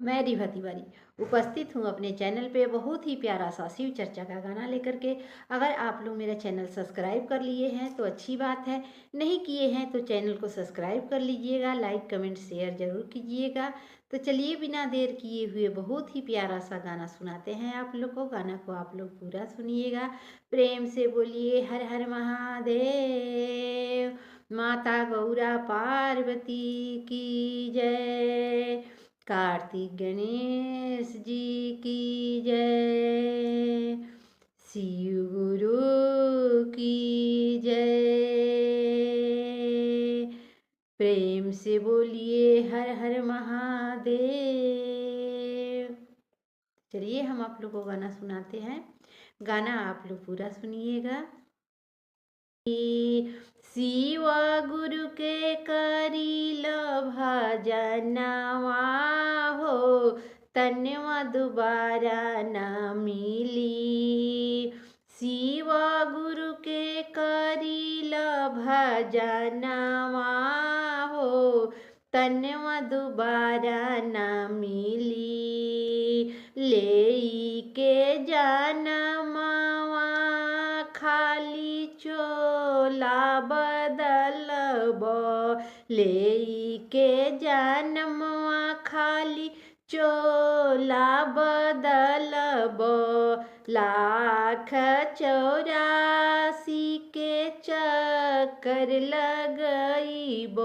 मैं रिभा तिवारी उपस्थित हूँ अपने चैनल पे बहुत ही प्यारा सा शिव चर्चा का गाना लेकर के। अगर आप लोग मेरा चैनल सब्सक्राइब कर लिए हैं तो अच्छी बात है, नहीं किए हैं तो चैनल को सब्सक्राइब कर लीजिएगा, लाइक कमेंट शेयर जरूर कीजिएगा। तो चलिए बिना देर किए हुए बहुत ही प्यारा सा गाना सुनाते हैं आप लोग को। गाना को आप लोग पूरा सुनिएगा, प्रेम से बोलिए हर हर महादेव। माता गौरा पार्वती की जय। कार्तिक गणेश जी की जय। शिव गुरु की जय। प्रेम से बोलिए हर हर महादेव। चलिए हम आप लोग को गाना सुनाते हैं, गाना आप लोग पूरा सुनिएगा। शिव गुरु के करील भजनवा हो, तन्वा दोबारा न मिली। शिव गुरु के करील भजनवा हो, तन्वा दोबारा न मिली। ले के जनमवा खाली चोला बदलब, ले के जनमवा खाली चोला बदलब। लाख 84 के चक्कर लगइब,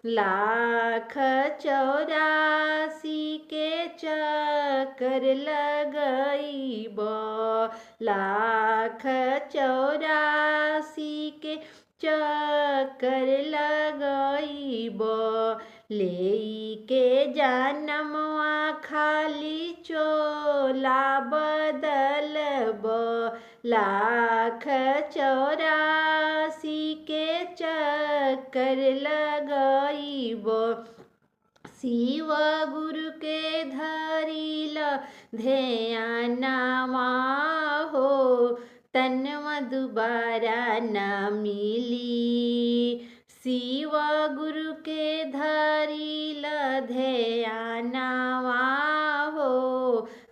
लाख 84 के चक्कर लगइब। लाख 84 के चक्कर लगइब। ले के जनमवा खाली चोला बदलब, लाख 84 के चक्कर लगइब। शिव गुरु के धरिल ध्यानवा हो, तन्वा दोबारा न मिली। शिव गुरु के धरिल ध्यानवा हो,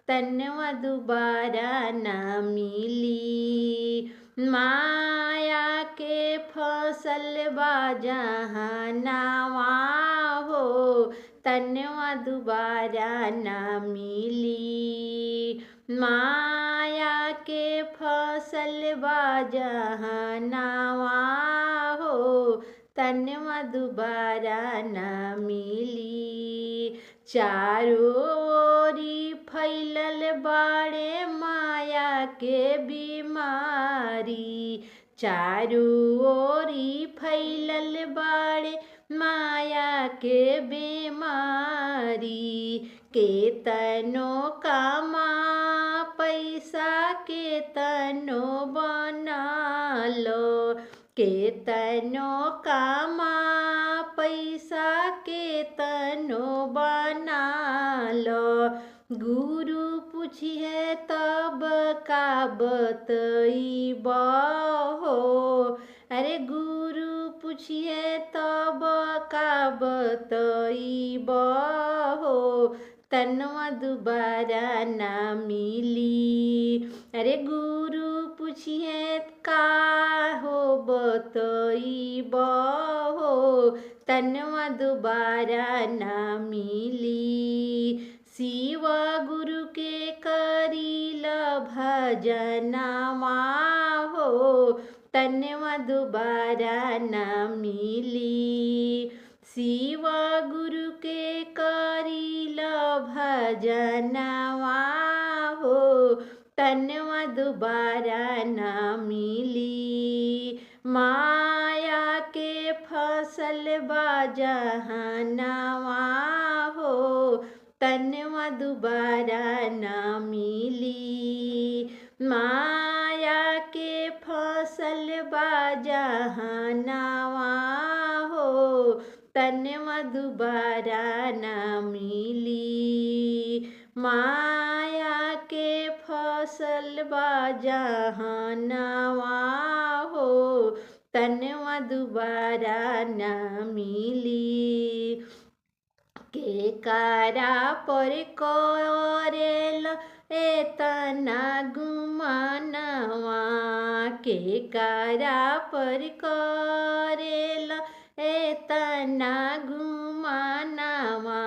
तन्वा दोबारा न मिली। माया के फसल बा जहनवा हो, तन्वा दोबारा न मिली। माया के फसल बा जहनवा हो, तन्वा दोबारा न मिली। चारों ओरी फैलल बाड़े माया के बीमारी, चारों ओरी फैलल बाड़े माया के बीमारी। केतनो कमा पैसा केतनो बनालो, केतनो कमा पैसा केतनो बनालो। गुरु पूछिए तब का बतइब हो, अरे गुरु पूछिए तब का बतइब हो, तन्वा दोबारा न मिली। अरे गुरु पूछिए का हो बतइब हो, तन्वा दोबारा न मिली। शिव गुरु के करील भजनवा हो, तन्वा दोबारा न मिली। शिव गुरु के करील भजनवा हो, तन्वा दोबारा न मिली। माया के फसल बा जहनवा हो, तन्वा दोबारा न मिली। माया के फसल बा जहनवा हो, तन्वा दोबारा न मिली। माया के फसल बा जहनवा हो, तन्वा दोबारा न मिली। के करा पर करेल एतना गुमानवा, के करा पर करेल एतना गुमानवा।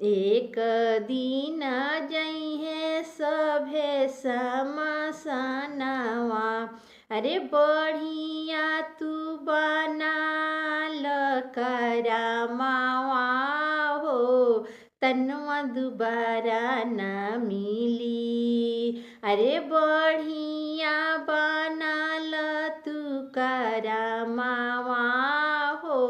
एक दिन जइहे सभे समसनवा, अरे बढ़िया तू बनाल करमावा हो, तनवा दुबारा न मिली। अरे बढ़िया बनाल तू करमावा हो,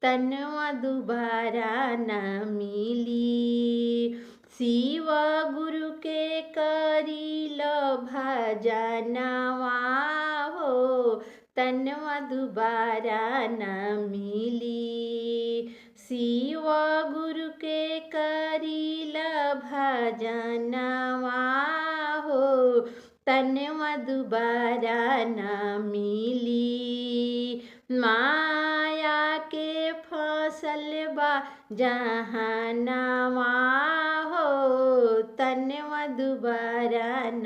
तनवा दुबारा न मिली। शिव गुरु के करील भजनवा हो, तनवा दुबारा न मिली। शिव गुरु के करील भजनवा हो, तनवा दुबारा न मिली। माया के फसल बा जहनवा हो, तनवा दुबारा न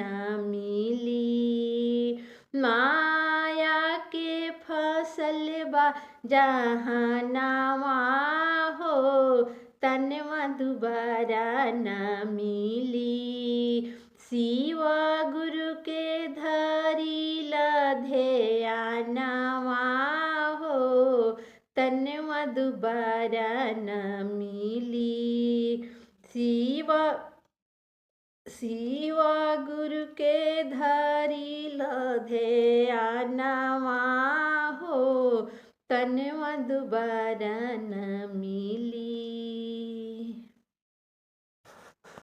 मिली। माया के फसल बा जहनवा हो, तनवा दुबारा न मिली। शिव गुरु के धरिल ध्यानवा हो, तनवा दुबारा न मिली। शिव गुरु के धरिल ध्यानवा हो, तनवा दुबारा न मिली।